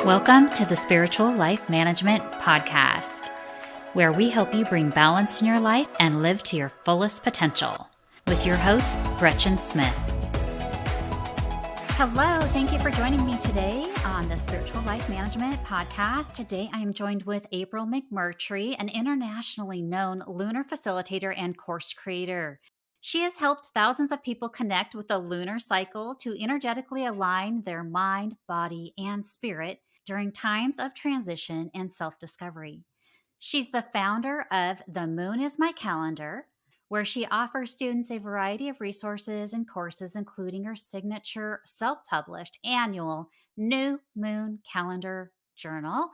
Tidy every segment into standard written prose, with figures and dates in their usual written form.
Welcome to the Spiritual Life Management Podcast, where we help you bring balance in your life and live to your fullest potential. With your host, Gretchen Smith. Hello, thank you for joining me today on the Spiritual Life Management Podcast. Today I am joined with April McMurtry, an internationally known lunar facilitator and course creator. She has helped thousands of people connect with the lunar cycle to energetically align their mind, body, and spirit during times of transition and self-discovery. She's the founder of The Moon is My Calendar, where she offers students a variety of resources and courses, including her signature self-published annual New Moon Calendar Journal.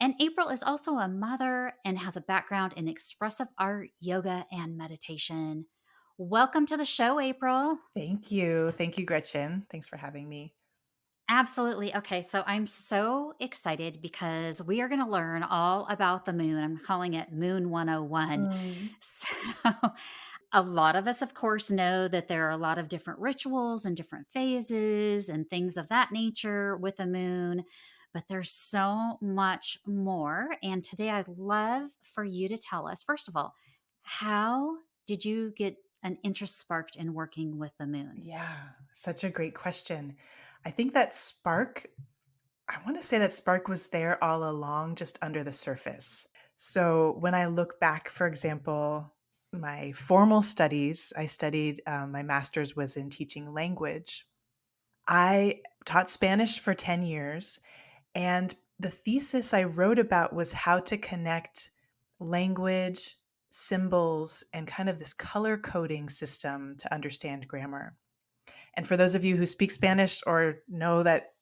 And April is also a mother and has a background in expressive art, yoga, and meditation. Welcome to the show, April. Thank you. Thank you, Gretchen. Thanks for having me. Absolutely. Okay, so I'm so excited because we are going to learn all about the moon. I'm calling it Moon 101. So, a lot of us, of course, know that there are a lot of different rituals and different phases and things of that nature with the moon, but there's so much more. And today I'd love for you to tell us, first of all, how did you get an interest sparked in working with the moon? Yeah, such a great question. I think that spark, I want to say that spark was there all along, just under the surface. So when I look back, for example, my formal studies, I studied, my master's was in teaching language. I taught Spanish for 10 years, and the thesis I wrote about was how to connect language, symbols, and kind of this color coding system to understand grammar. And for those of you who speak Spanish or know that,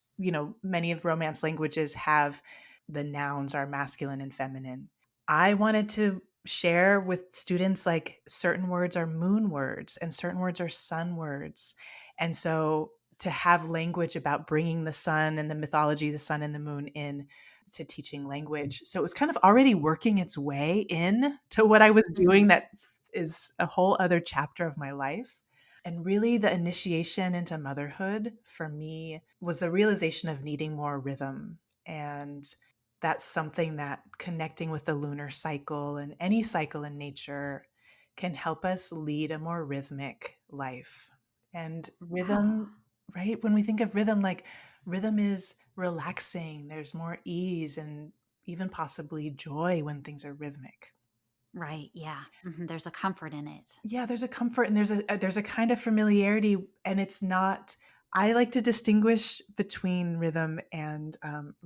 many of the Romance languages have the nouns are masculine and feminine, I wanted to share with students like certain words are moon words and certain words are sun words. And so to have language about bringing the sun and the mythology, the sun and the moon in to teaching language. So it was kind of already working its way in to what I was doing that is a whole other chapter of my life. And really, the initiation into motherhood for me was the realization of needing more rhythm. And that's something that connecting with the lunar cycle and any cycle in nature can help us lead a more rhythmic life. And rhythm, right? When we think of rhythm, like rhythm is relaxing, there's more ease and even possibly joy when things are rhythmic. Right. Yeah. There's a comfort in it. Yeah, there's a comfort and there's a kind of familiarity, and it's not. I like to distinguish between rhythm and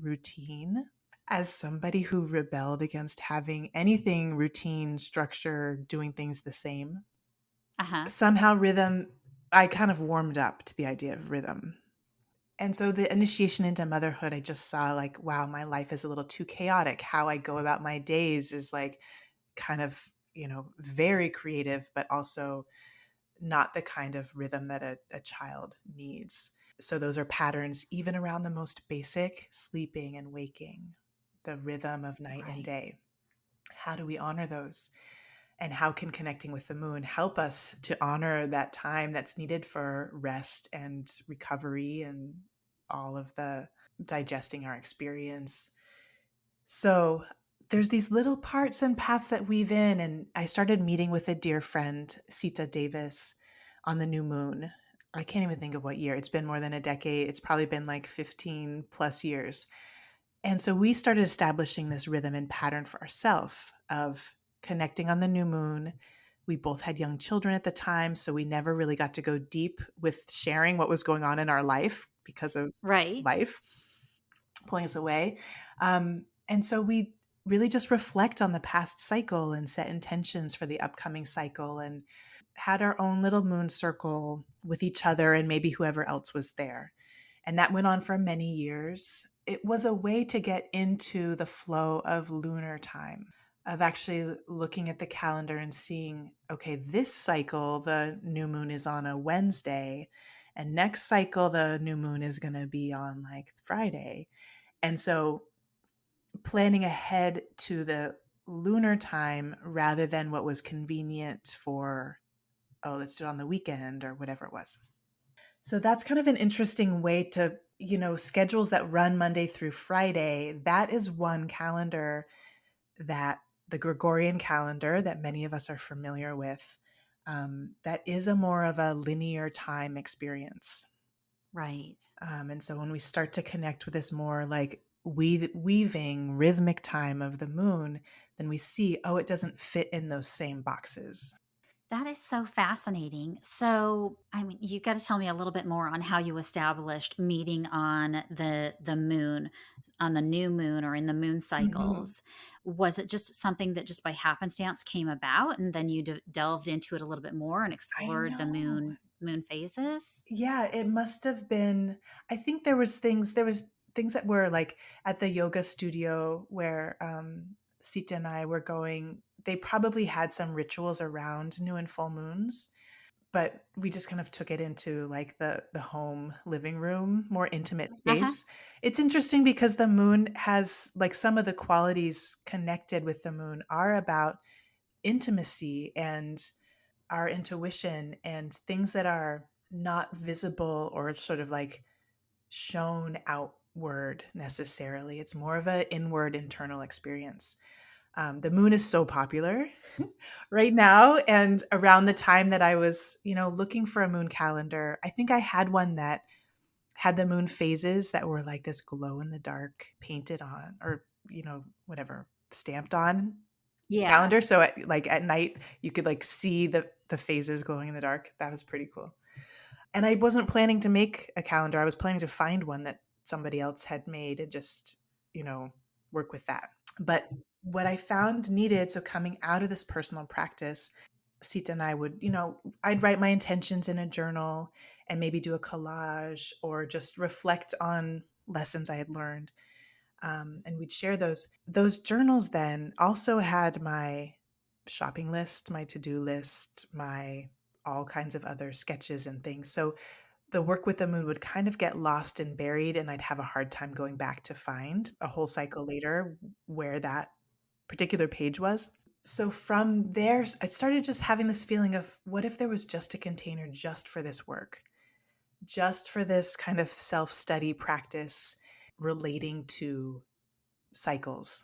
routine. As somebody who rebelled against having anything routine, structure, doing things the same, Uh-huh. somehow rhythm, I kind of warmed up to the idea of rhythm. And so the initiation into motherhood, I just saw like, wow, my life is a little too chaotic. How I go about my days is like kind of, very creative, but also not the kind of rhythm that a child needs. So those are patterns even around the most basic sleeping and waking, the rhythm of night and day. How do we honor those? And how can connecting with the moon help us to honor that time that's needed for rest and recovery and all of the digesting our experience? So there's these little parts and paths that weave in. And I started meeting with a dear friend, Sita Davis, on the new moon. I can't even think of what year. It's been more than a decade. It's probably been like 15 plus years. And so we started establishing this rhythm and pattern for ourselves of connecting on the new moon. We both had young children at the time, so we never really got to go deep with sharing what was going on in our life because of Right. life pulling us away. And so we really just reflect on the past cycle and set intentions for the upcoming cycle and had our own little moon circle with each other and maybe whoever else was there. And that went on for many years. It was a way to get into the flow of lunar time, of actually looking at the calendar and seeing, okay, this cycle, the new moon is on a Wednesday, and next cycle, the new moon is going to be on like Friday. And so planning ahead to the lunar time rather than what was convenient for, oh, let's do it on the weekend or whatever it was. So that's kind of an interesting way to schedules that run Monday through Friday, that is one calendar that the Gregorian calendar that many of us are familiar with, that is a more of a linear time experience. Right. And so when we start to connect with this more like weaving rhythmic time of the moon, then we see, oh, it doesn't fit in those same boxes. That is so fascinating. So, I mean, you got to tell me a little bit more on how you established meeting on the moon, on the new moon or in the moon Mhm. cycles. Was it just something that just by happenstance came about, and then you delved into it a little bit more and I explored the know. moon phases? Yeah, it must have been. I think there was things that were like at the yoga studio where Sita and I were going. They probably had some rituals around new and full moons, but we just kind of took it into like the home living room, more intimate Uh huh. space. It's interesting because the moon has like some of the qualities connected with the moon are about intimacy and our intuition and things that are not visible or sort of like shown outward necessarily. It's more of an inward internal experience. The moon is so popular right now. And around the time that I was, looking for a moon calendar, I think I had one that had the moon phases that were like this glow in the dark painted on or, whatever, stamped on Yeah. calendar. So like at night, you could like see the phases glowing in the dark. That was pretty cool. And I wasn't planning to make a calendar. I was planning to find one that somebody else had made and just, you know, work with that. But what I found needed, so coming out of this personal practice, Sita and I would, I'd write my intentions in a journal and maybe do a collage or just reflect on lessons I had learned. And we'd share those. Those journals then also had my shopping list, my to-do list, my all kinds of other sketches and things. So the work with the moon would kind of get lost and buried, and I'd have a hard time going back to find a whole cycle later where that particular page was. So from there, I started just having this feeling of what if there was just a container just for this work, just for this kind of self study practice relating to cycles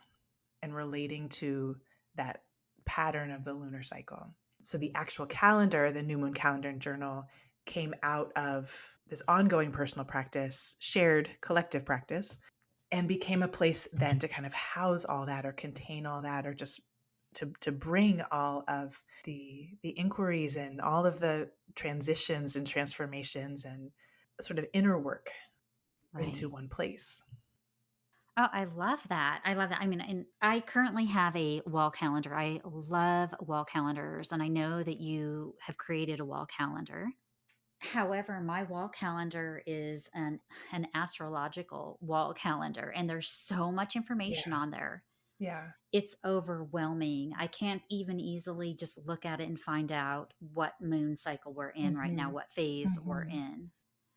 and relating to that pattern of the lunar cycle. So the actual calendar, the new moon calendar and journal, came out of this ongoing personal practice, shared collective practice, and became a place then to kind of house all that or contain all that or just to bring all of the inquiries and all of the transitions and transformations and sort of inner work into Right. one place. Oh, I love that. I love that. I mean, and I currently have a wall calendar. I love wall calendars, and I know that you have created a wall calendar. However, my wall calendar is an astrological wall calendar, and there's so much information Yeah. on there. Yeah. It's overwhelming. I can't even easily just look at it and find out what moon cycle we're in right now, Mhm. what phase we're Mhm. in.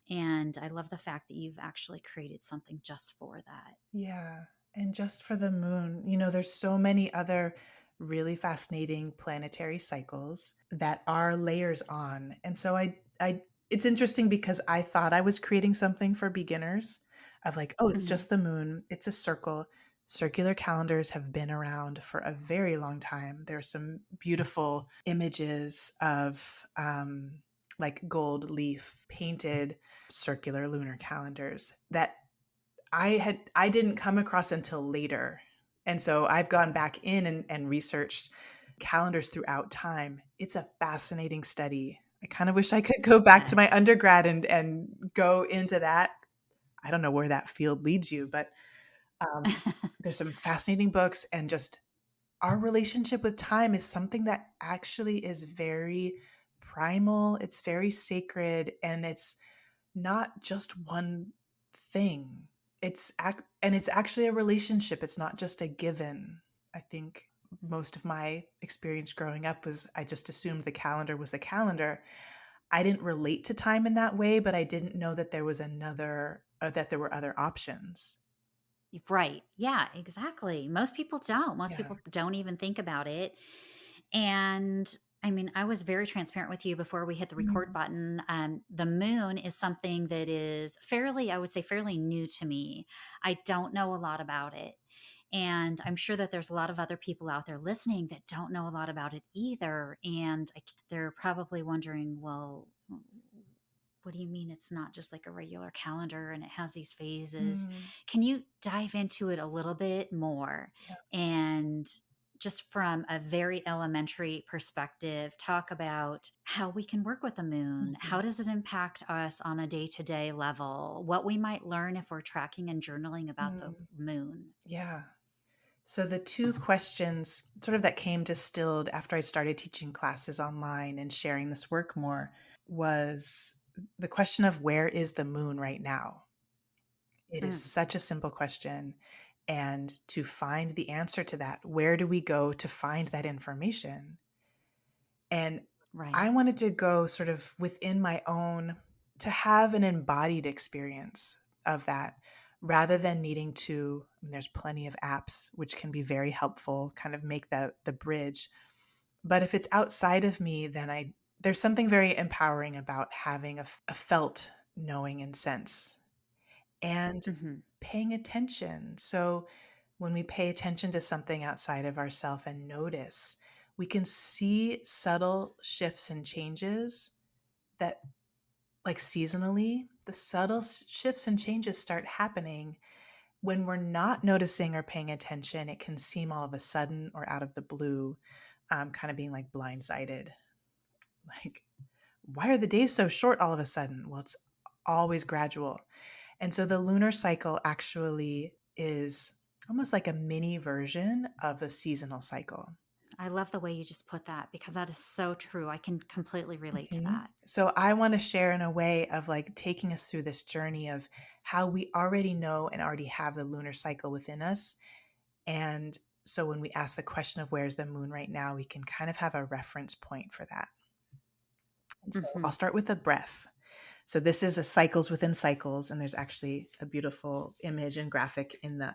And I love the fact that you've actually created something just for that. Yeah. And just for the moon, there's so many other really fascinating planetary cycles that are layers on. And so it's interesting because I thought I was creating something for beginners of like, oh, it's Mhm. just the moon, it's a circle. Circular calendars have been around for a very long time. There are some beautiful images of like gold leaf painted circular lunar calendars that I didn't come across until later. And so I've gone back in and researched calendars throughout time. It's a fascinating study. I kind of wish I could go back to my Bet. undergrad and go into that. I don't know where that field leads you, but there's some fascinating books and just our relationship with time is something that actually is very primal. It's very sacred and it's not just one thing. And it's actually a relationship. It's not just a given. I think most of my experience growing up was I just assumed the calendar was the calendar. I didn't relate to time in that way, but I didn't know that there was that there were other options. Right. Yeah, exactly. Most people don't. Most Yeah. people don't even think about it. And I mean, I was very transparent with you before we hit the record Mm, button. The moon is something that is fairly, I would say, fairly new to me. I don't know a lot about it. And I'm sure that there's a lot of other people out there listening that don't know a lot about it either. And they're probably wondering, well, what do you mean it's not just like a regular calendar and it has these phases? mm, Can you dive into it a little bit more yeah. and just from a very elementary perspective, talk about how we can work with the moon? Mhm. How does it impact us on a day to day level? What we might learn if we're tracking and journaling about the Mm, moon? yeah. So the two questions sort of that came distilled after I started teaching classes online and sharing this work more was the question of where is the moon right now? It is Mm, such a simple question. And to find the answer to that, where do we go to find that information? And I right. wanted to go sort of within my own, to have an embodied experience of that rather than needing to, I mean, there's plenty of apps which can be very helpful, kind of make the bridge. But if it's outside of me, then there's something very empowering about having a felt knowing and sense and Hmm. paying attention. So when we pay attention to something outside of ourself and notice, we can see subtle shifts and changes that, like seasonally, the subtle shifts and changes start happening when we're not noticing or paying attention. It can seem all of a sudden or out of the blue, kind of being like blindsided. Like, why are the days so short all of a sudden? Well, it's always gradual. And so the lunar cycle actually is almost like a mini version of the seasonal cycle. I love the way you just put that because that is so true. I can completely relate to Mhm. that. So I want to share in a way of like taking us through this journey of how we already know and already have the lunar cycle within us. And so when we ask the question of where's the moon right now, we can kind of have a reference point for that. And so I'll Hmm. start with the breath. So this is a cycles within cycles, and there's actually a beautiful image and graphic in the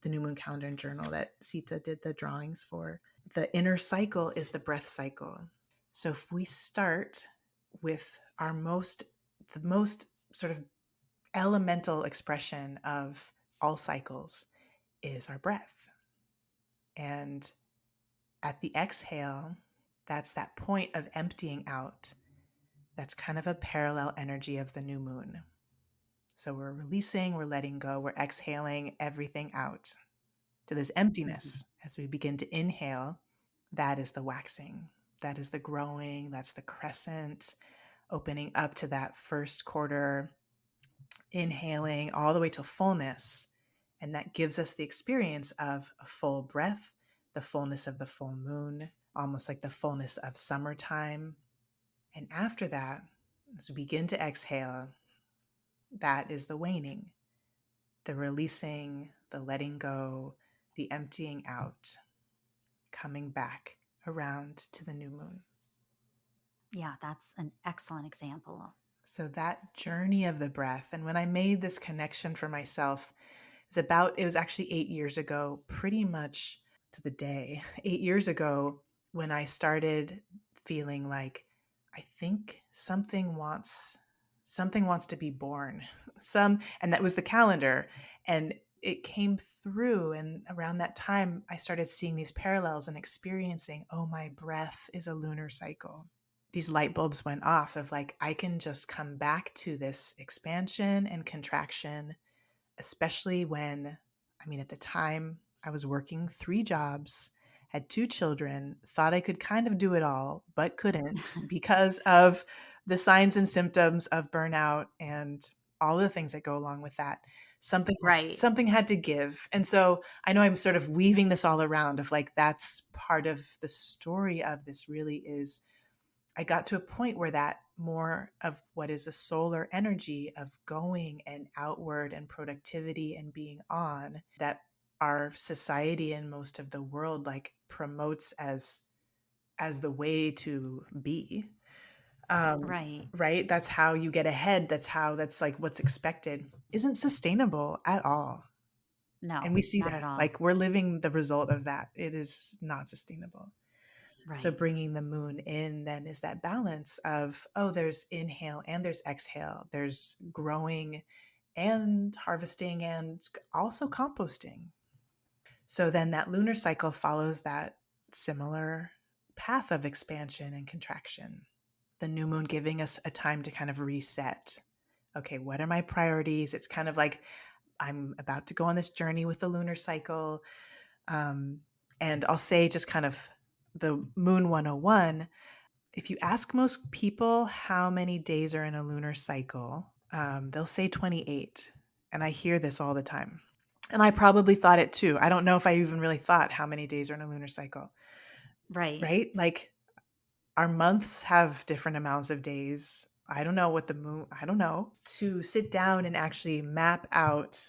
new moon calendar and journal that Sita did the drawings for. The inner cycle is the breath cycle. So if we start with the most sort of elemental expression of all cycles is our breath. And at the exhale, that's that point of emptying out. That's kind of a parallel energy of the new moon. So we're releasing, we're letting go, we're exhaling everything out to this Hmm. emptiness. As we begin to inhale, that is the waxing, that is the growing, that's the crescent, opening up to that first quarter, inhaling all the way to fullness. And that gives us the experience of a full breath, the fullness of the full moon, almost like the fullness of summertime. And after that, as we begin to exhale, that is the waning, the releasing, the letting go, the emptying out, coming back around to the new moon. Yeah, that's an excellent example. So that journey of the breath, and when I made this connection for myself, it was actually 8 years ago, pretty much to the day, 8 years ago, when I started feeling like I think something wants to be born. And that was the calendar. And it came through. And around that time, I started seeing these parallels and experiencing, oh, my breath is a lunar cycle. These light bulbs went off of like, I can just come back to this expansion and contraction, especially when, I mean, at the time I was working 3 jobs, had 2 children, thought I could kind of do it all, but couldn't because of the signs and symptoms of burnout and all the things that go along with that. Right. Something had to give. And so I know I'm sort of weaving this all around of like that's part of the story of this really is I got to a point where that more of what is a solar energy of going and outward and productivity and being on that our society and most of the world like promotes as the way to be. Right. Right, that's how you get ahead, that's like what's expected isn't sustainable at all, and No, we see not that at all. like we're living the result of that. It is not sustainable. So Right. bringing the moon in then is that balance of, oh, there's inhale and there's exhale. There's growing and harvesting and also composting. So then that lunar cycle follows that similar path of expansion and contraction. The new moon giving us a time to kind of reset. Okay, what are my priorities? It's kind of like I'm about to go on this journey with the lunar cycle. Um, and I'll say just kind of the moon 101. If you ask most people how many days are in a lunar cycle, they'll say 28. And I hear this all the time. And I probably thought it too. I don't know if I even really thought how many days are in a lunar cycle, Right. right? Like our months have different amounts of days. I don't know what the moon, I don't know. To sit down and actually map out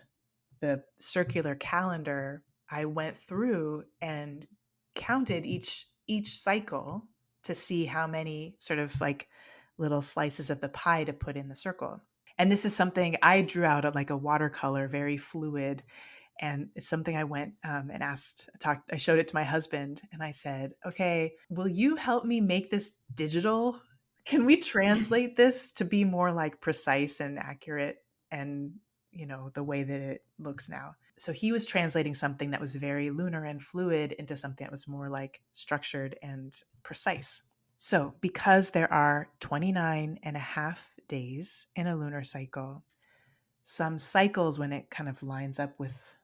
the circular calendar, I went through and counted each cycle to see how many sort of like little slices of the pie to put in the circle. And this is something I drew out of like a watercolor, very fluid, and it's something I went and I showed it to my husband and I said, okay, will you help me make this digital? Can we translate this to be more like precise and accurate and, the way that it looks now? So he was translating something that was very lunar and fluid into something that was more like structured and precise. So because there are 29 and a half days in a lunar cycle, some cycles when it kind of lines up with,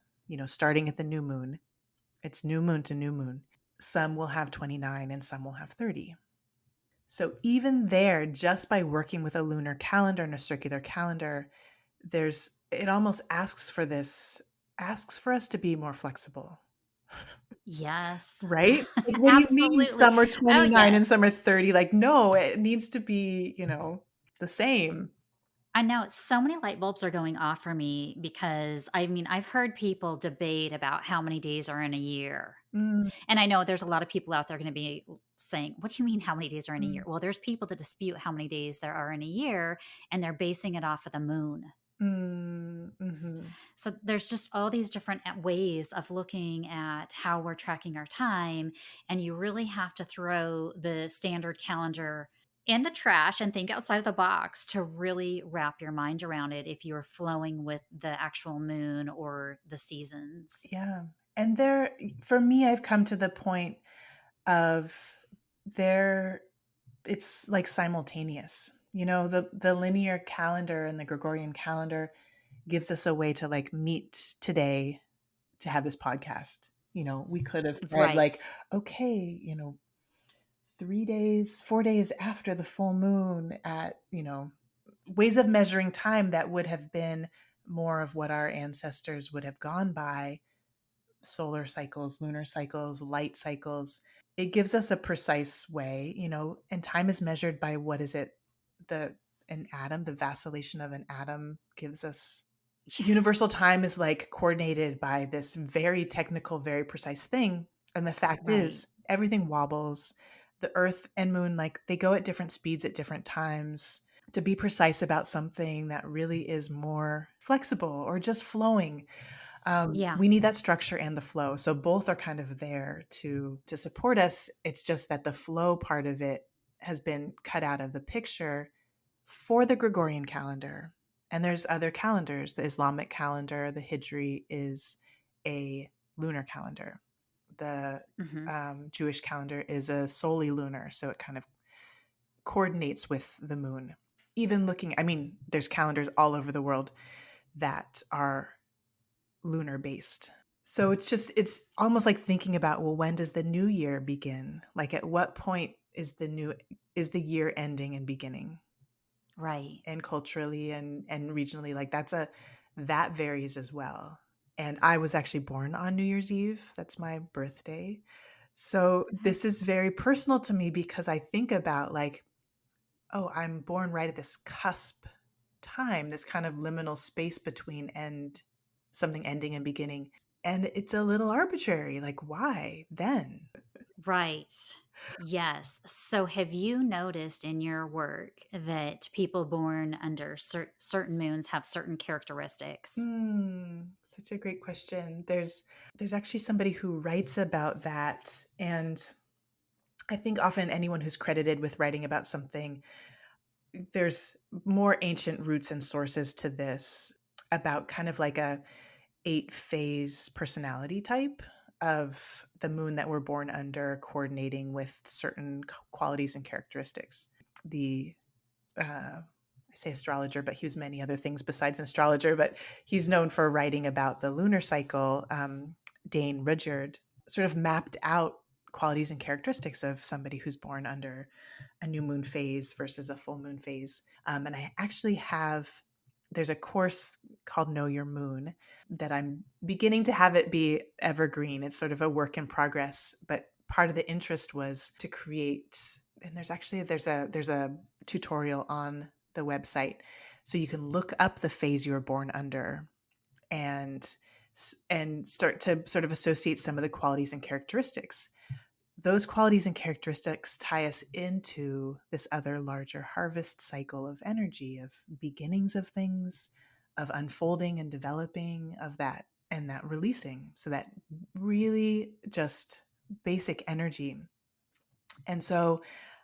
starting at the new moon, it's new moon to new moon. Some will have 29 and some will have 30. So even there, just by working with a lunar calendar and a circular calendar, it almost asks for us to be more flexible, Yes. right? Like what do you mean Absolutely. some are Oh, 29 and yes. some are 30? Like, no, it needs to be, the same. I know so many light bulbs are going off for me because I mean, I've heard people debate about how many days are in a year. Mm, And I know there's a lot of people out there going to be saying, "What do you mean how many days are in a year?" mm, Well, there's people that dispute how many days there are in a year and they're basing it off of the moon. mhm. So there's just all these different ways of looking at how we're tracking our time. And you really have to throw the standard calendar in the trash and think outside of the box to really wrap your mind around it if you're flowing with the actual moon or the seasons. Yeah. And for me, I've come to the point of there, it's like simultaneous. The linear calendar and the Gregorian calendar gives us a way to like meet today to have this podcast. We could have said Right. like, okay, 3 days, 4 days after the full moon at, ways of measuring time that would have been more of what our ancestors would have gone by: solar cycles, lunar cycles, light cycles. It gives us a precise way, and time is measured by what is it? The An atom, the vacillation of an atom gives us universal time is like coordinated by this very technical, very precise thing. And the fact Right. is, everything wobbles. The earth and moon, like they go at different speeds at different times. To be precise about something that really is more flexible or just flowing, Yeah. we need that structure and the flow. So both are kind of there to support us. It's just that the flow part of it has been cut out of the picture for the Gregorian calendar. And there's other calendars. The Islamic calendar, the Hijri, is a lunar calendar. The Hmm. Jewish calendar is a solely lunar, so it kind of coordinates with the moon. Even looking, I mean, there's calendars all over the world that are lunar based. So it's almost like thinking about, well, when does the new year begin? Like at what point is the year ending and beginning? Right. And culturally and regionally, like that varies as well. And I was actually born on New Year's Eve. That's my birthday. So this is very personal to me because I think about like, oh, I'm born right at this cusp time, this kind of liminal space between something ending and beginning. And it's a little arbitrary. Like, why then? Right. Yes. So, have you noticed in your work that people born under certain moons have certain characteristics? Such a great question. There's actually somebody who writes about that, and I think often anyone who's credited with writing about something, there's more ancient roots and sources to this about kind of like a 8 phase personality type of the moon that we're born under coordinating with certain qualities and characteristics. The I say astrologer, but he was many other things besides an astrologer, but he's known for writing about the lunar cycle. Dane Rudyard sort of mapped out qualities and characteristics of somebody who's born under a new moon phase versus a full moon phase. And I actually have, there's a course called Know Your Moon that I'm beginning to have it be evergreen. It's sort of a work in progress, but part of the interest was to create, and there's a tutorial on the website, so you can look up the phase you were born under and and start to sort of associate some of the qualities and characteristics. Those qualities and characteristics tie us into this other larger harvest cycle of energy, of beginnings of things, of unfolding and developing, of that and that releasing. So that really just basic energy. And so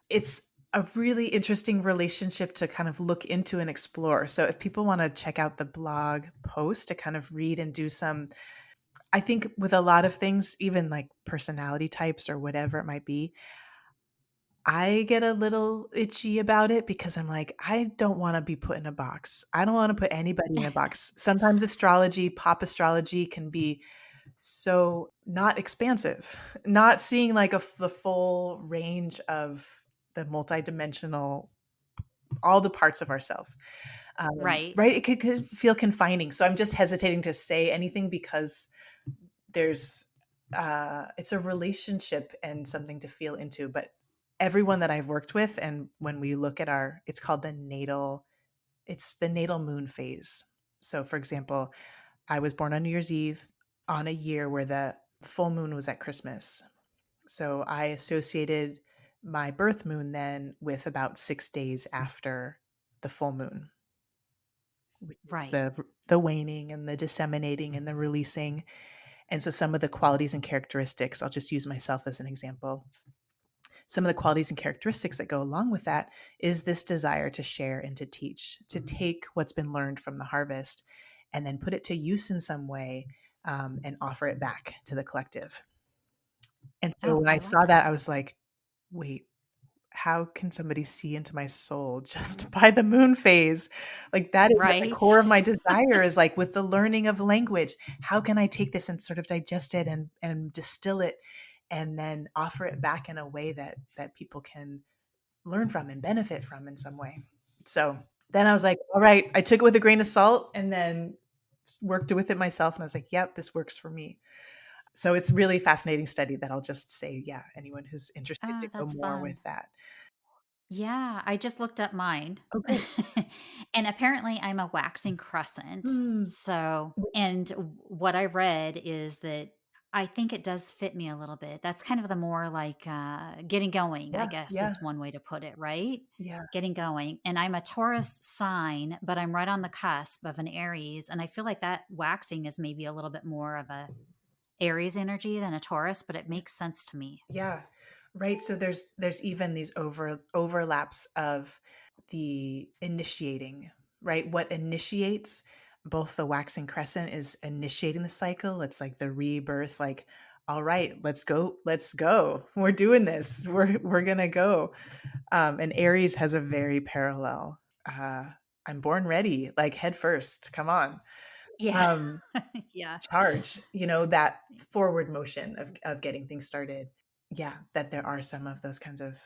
it's a really interesting relationship to kind of look into and explore. So if people want to check out the blog post to kind of read and do some, I think with a lot of things, even like personality types or whatever it might be, I get a little itchy about it because I'm like, I don't want to be put in a box. I don't want to put anybody in a box. Sometimes astrology, pop astrology can be so not expansive, not seeing like the full range of the multidimensional, all the parts of ourself. Right. Right? It could feel confining. So I'm just hesitating to say anything because there's it's a relationship and something to feel into. But everyone that I've worked with, and when we look at it's called it's the natal moon phase. So for example, I was born on New Year's Eve on a year where the full moon was at Christmas. So I associated my birth moon then with about 6 days after the full moon, which is Right. the waning and the disseminating and the releasing. And so some of the qualities and characteristics, I'll just use myself as an example. Some of the qualities and characteristics that go along with that is this desire to share and to teach, to take what's been learned from the harvest and then put it to use in some way, and offer it back to the collective. And so Oh, when I I love saw that, that. I was like, wait, how can somebody see into my soul just by the moon phase? Like that is at the Right. core of my desire, is like with the learning of language, how can I take this and sort of digest it and distill it and then offer it back in a way that people can learn from and benefit from in some way. So then I was like, all right, I took it with a grain of salt and then worked with it myself. And I was like, yep, this works for me. So it's really fascinating study that I'll just say, yeah, anyone who's interested to Oh, go that's more fun. with that. Yeah, I just looked up mine. Oh, great. And apparently I'm a waxing crescent. Mm, So, and what I read is that I think it does fit me a little bit. That's kind of the more like getting going, I yeah, guess yeah, is one way to put it, right? yeah, Getting going. And I'm a Taurus sign, but I'm right on the cusp of an Aries. And I feel like that waxing is maybe a little bit more of a Aries energy than a Taurus, but it yeah. makes sense to me. Yeah. Right. So there's even these overlaps of the initiating, right? What initiates both the waxing crescent is initiating the cycle. It's like the rebirth, like, all right, let's go, let's go. We're doing this. We're gonna go. And Aries has a very parallel. Uh, I'm born ready, like head first. Come on. Yeah. Um, Yeah. charge, that forward motion of getting things started. Yeah, that there are some of those kinds of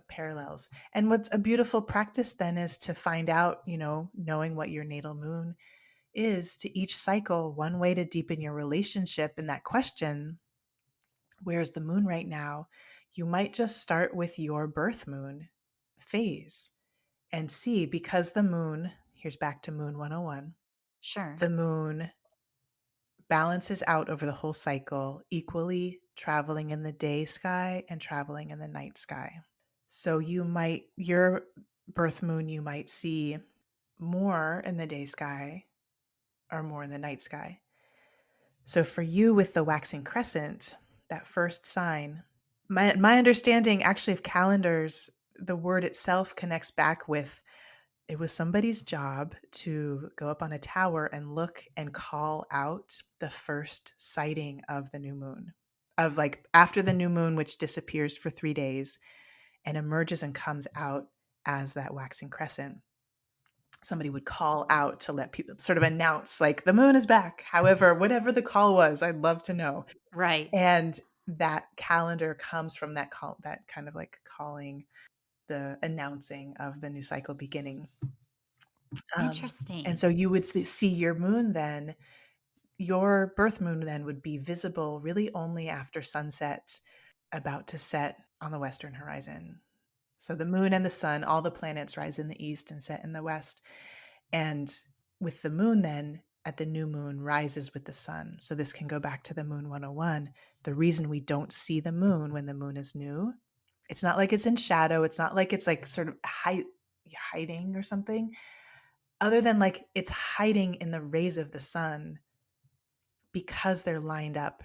parallels. And what's a beautiful practice then is to find out, knowing what your natal moon is to each cycle, one way to deepen your relationship in that question, where's the moon right now? You might just start with your birth moon phase and see, because the moon, here's back to Moon 101, Sure. the moon balances out over the whole cycle equally, traveling in the day sky and traveling in the night sky. So your birth moon, you might see more in the day sky or more in the night sky. So for you with the waxing crescent, that first sign, My understanding actually of calendars, the word itself connects back with it was somebody's job to go up on a tower and look and call out the first sighting of the new moon. Of like after the new moon, which disappears for 3 days and emerges and comes out as that waxing crescent. Somebody would call out to let people sort of announce, like, the moon is back. However, whatever the call was, I'd love to know. Right. And that calendar comes from that call, that kind of like calling, the announcing of the new cycle beginning. And Interesting. so you would see your moon then, your birth moon then would be visible really only after sunset, about to set on the western horizon. So the moon and the sun, all the planets rise in the east and set in the west. And with the moon, then at the new moon rises with the sun. So this can go back to the moon 101. The reason we don't see the moon when the moon is new, it's not like it's in shadow. It's not like it's like sort of hiding or something, other than like it's hiding in the rays of the sun because they're lined up,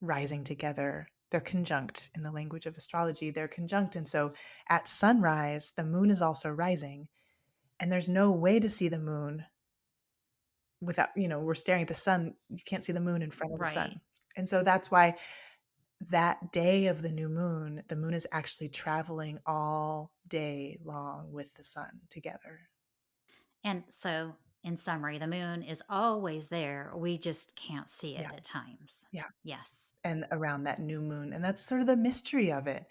rising together. They're conjunct in the language of astrology. They're conjunct. And so at sunrise, the moon is also rising. And there's no way to see the moon without, we're staring at the sun. You can't see the moon in front of the Right. sun. And so that's why that day of the moon is actually traveling all day long with the sun together. And so, in summary, the moon is always there. We just can't see it Yeah. at times. Yeah. Yes. And around that new moon. And that's sort of the mystery of it,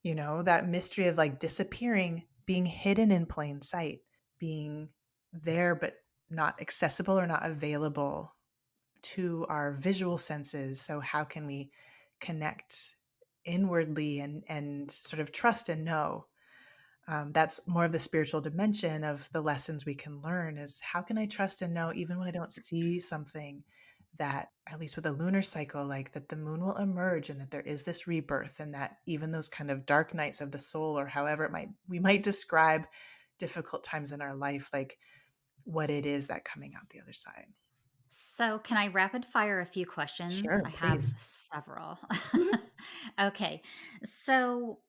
that mystery of like disappearing, being hidden in plain sight, being there, but not accessible or not available to our visual senses. So, how can we connect inwardly and sort of trust and know? That's more of the spiritual dimension of the lessons we can learn is how can I trust and know even when I don't see something, that at least with a lunar cycle, like that the moon will emerge and that there is this rebirth, and that even those kind of dark nights of the soul, or however we might describe difficult times in our life, like what it is that coming out the other side. So, can I rapid fire a few questions? I Sure, have please. several. Mhm. Okay. So,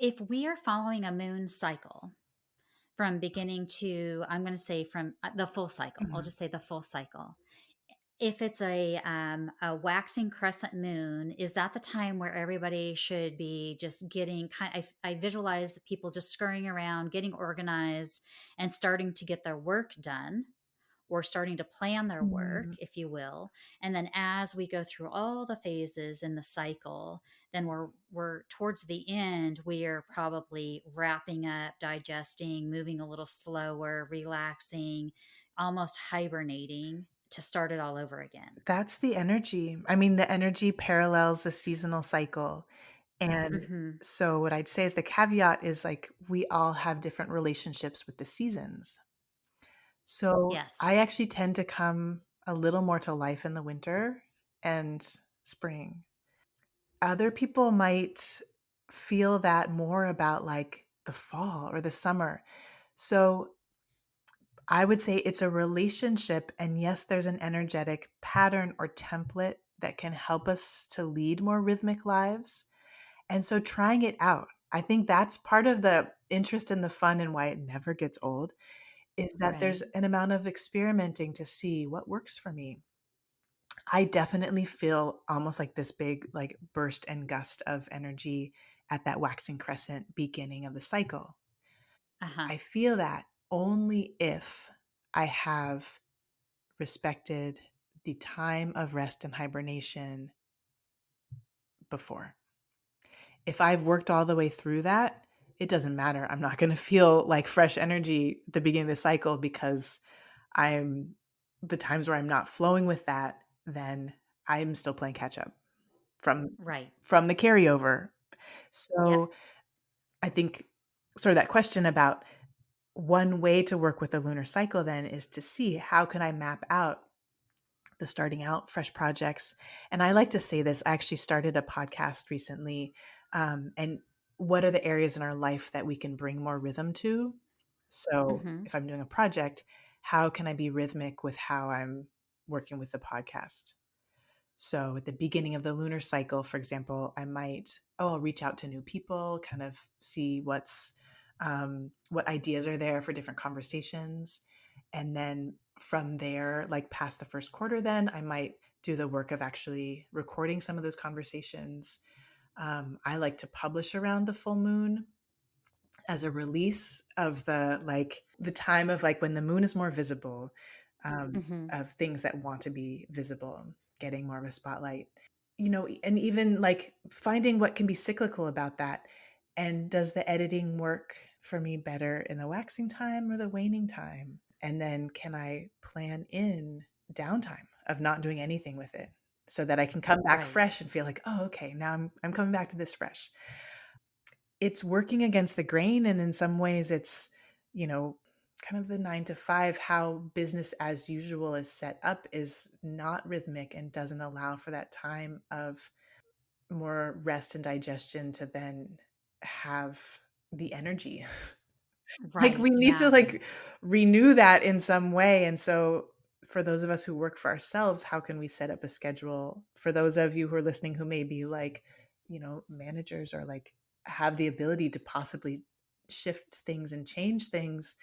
if we are following a moon cycle from beginning to, I'm going to say from the full cycle, I'll Mhm. just say the full cycle. If it's a waxing crescent moon, is that the time where everybody should be just getting I visualize the people just scurrying around, getting organized, and starting to get their work done, or starting to plan their work, Mm. if you will. And then as we go through all the phases in the cycle, then we're towards the end, we are probably wrapping up, digesting, moving a little slower, relaxing, almost hibernating to start it all over again. That's the energy. I mean, the energy parallels the seasonal cycle. And Hmm. so, what I'd say is the caveat is like we all have different relationships with the seasons. So, I Yes. actually tend to come a little more to life in the winter and spring. Other people might feel that more about like the fall or the summer. So, I would say it's a relationship. And yes, there's an energetic pattern or template that can help us to lead more rhythmic lives. And so trying it out, I think that's part of the interest and the fun and why it never gets old, is that there's Right. an amount of experimenting to see what works for me. I definitely feel almost like this big like burst and gust of energy at that waxing crescent beginning of the cycle. Uh-huh. I feel that only if I have respected the time of rest and hibernation before. If I've worked all the way through that, it doesn't matter. I'm not going to feel like fresh energy at the beginning of the cycle because I'm the times where I'm not flowing with that, then I'm still playing catch up from Right. from the carryover. Yep. So I think sort of that question about one way to work with the lunar cycle then is to see how can I map out the starting out fresh projects. And I like to say this, I actually started a podcast recently. And what are the areas in our life that we can bring more rhythm to? So Hmm. if I'm doing a project, how can I be rhythmic with how I'm working with the podcast? So at the beginning of the lunar cycle, for example, I might, I'll reach out to new people, kind of see what ideas are there for different conversations. And then from there, like past the first quarter, then I might do the work of actually recording some of those conversations. I like to publish around the full moon as a release of the time of like when the moon is more visible, Hmm. of things that want to be visible, getting more of a spotlight, and even like finding what can be cyclical about that. And does the editing work for me better in the waxing time or the waning time? And then can I plan in downtime of not doing anything with it so that I can come back Right. fresh and feel like, oh, okay, now I'm coming back to this fresh. It's working against the grain, and in some ways it's, you know, kind of the 9 to 5, how business as usual is set up is not rhythmic and doesn't allow for that time of more rest and digestion to then have the energy. Like, Right. we need to, Yeah. like, renew that in some way, and so for those of us who work for ourselves, how can we set up a schedule? For those of you who are listening who may be, like, managers or, like, have the ability to possibly shift things and change things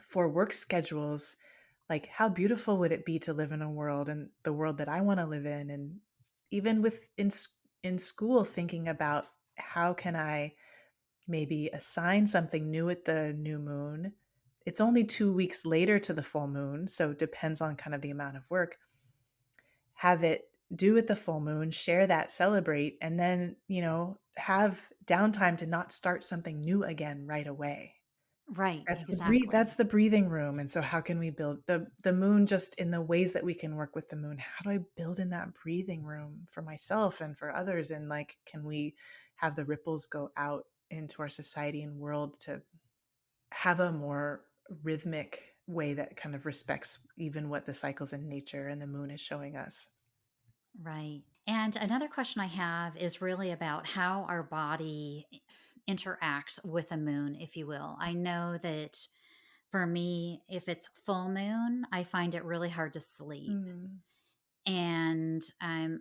for work schedules, like, how beautiful would it be to live in a world, and the world that I wanna live in, and even in school, thinking about how can I maybe assign something new at the new moon. It's only 2 weeks later to the full moon, so it depends on kind of the amount of work. Have it do at the full moon, share that, celebrate, and then, have downtime to not start something new again right away. Right. That's Exactly. the breathing room, and so how can we build the moon just in the ways that we can work with the moon? How do I build in that breathing room for myself and for others? And, like, can we have the ripples go out into our society and world to have a more rhythmic way that kind of respects even what the cycles in nature and the moon is showing us? Right. And another question I have is really about how our body interacts with the moon, if you will. I know that for me, if it's full moon, I find it really hard to sleep. Mm, And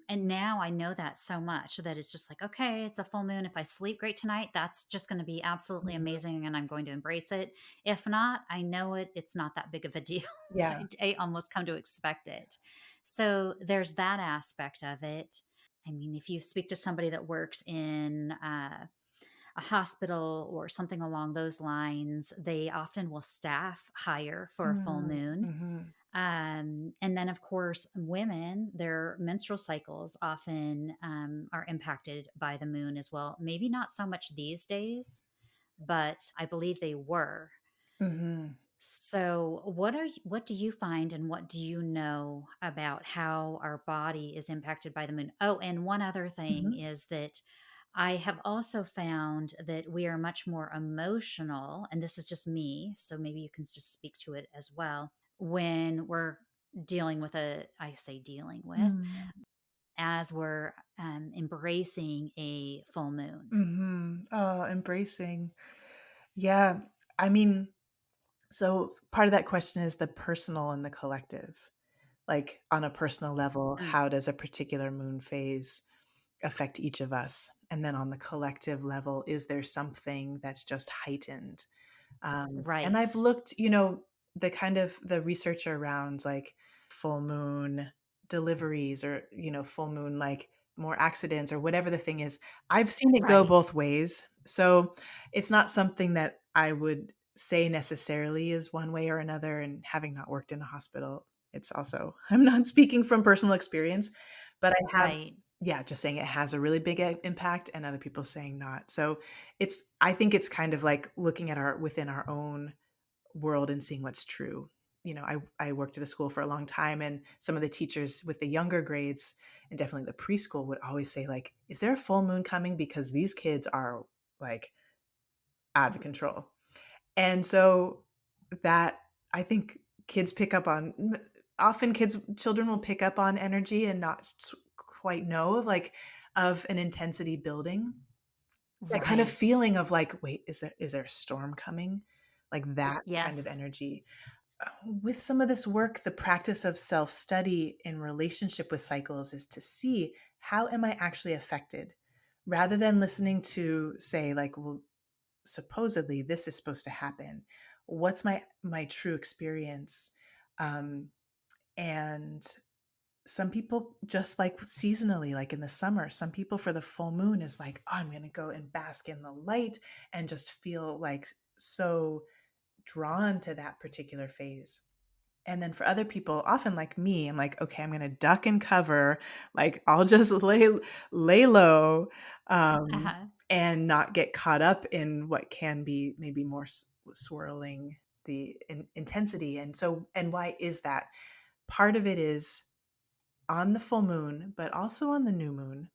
now I know that so much that it's just like, okay, it's a full moon. If I sleep great tonight, that's just going to be absolutely mhm. amazing, and I'm going to embrace it. If not, I know it's not that big of a deal. Yeah. I almost come to expect it. So there's that aspect of it. I mean, if you speak to somebody that works in a hospital or something along those lines, they often will staff higher for a full Mm, moon. mhm, And then, of course, women, their menstrual cycles often are impacted by the moon as well. Maybe not so much these days, but I believe they were. mhm, So, what do you find, and what do you know about how our body is impacted by the moon? Oh, and one other thing mhm. is that I have also found that we are much more emotional, and this is just me, so maybe you can just speak to it as well, when we're dealing with I say dealing with, Mm, as we're embracing a full moon. mhm. Oh, embracing. Yeah. I mean, so part of that question is the personal and the collective. Like, on a personal level, Mm, how does a particular moon phase affect each of us? And then on the collective level, is there something that's just heightened? And right, I've looked, the kind of the research around like full moon deliveries or, full moon, like more accidents or whatever the thing is. I've seen it go right, both ways. So it's not something that I would say necessarily is one way or another. And having not worked in a hospital, it's also, I'm not speaking from personal experience, but I have, right. yeah, just saying it has a really big impact and other people saying not. So I think it's kind of like looking at within our own world and seeing what's true. I worked at a school for a long time, and some of the teachers with the younger grades and definitely the preschool would always say, like, is there a full moon coming? Because these kids are like out of control. And so that, I think, kids pick up on, often children will pick up on energy and not quite know of an intensity building, that kind of Right. feeling of like, wait, is there a storm coming? Like that kind of Yes. energy. with some of this work, the practice of self-study in relationship with cycles is to see how am I actually affected rather than listening to say like, well, supposedly this is supposed to happen. What's my true experience? Um, and some people just like seasonally, like in the summer, some people for the full moon is like, oh, I'm going to go and bask in the light and just feel like so drawn to that particular phase. And then for other people, often like me, I'm like, okay, I'm going to duck and cover. Like I'll just lay low, um, Uh-huh. and not get caught up in what can be maybe more swirling the intensity. And so, and why is that? Part of it is on the full moon, but also on the new moon,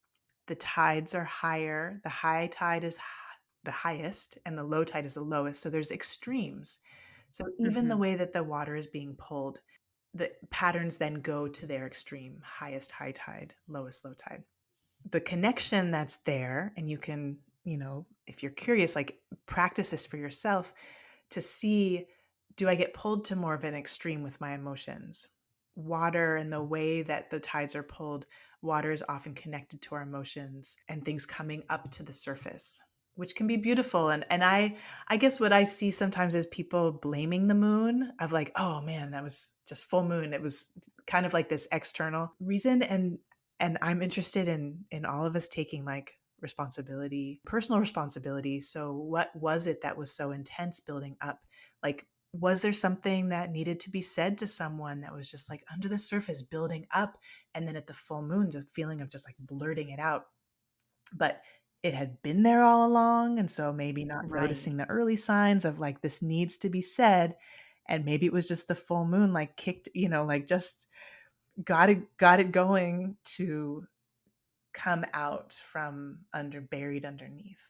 the tides are higher. The high tide is the highest, and the low tide is the lowest. So there's extremes. So even the Mhm. way that the water is being pulled, the patterns then go to their extreme: highest high tide, lowest low tide. The connection that's there, and you can, if you're curious, like practice this for yourself to see, do I get pulled to more of an extreme with my emotions? Water and the way that the tides are pulled, water is often connected to our emotions and things coming up to the surface, which can be beautiful. And I guess what I see sometimes is people blaming the moon of like, oh man, that was just full moon. It was kind of like this external reason. And I'm interested in all of us taking like responsibility, personal responsibility. So what was it that was so intense building up? Like, was there something that needed to be said to someone that was just like under the surface building up, and then at the full moon the feeling of just like blurting it out, but it had been there all along, and so maybe not Right. noticing the early signs of like this needs to be said, and maybe it was just the full moon like kicked, like just got it going to come out from buried underneath.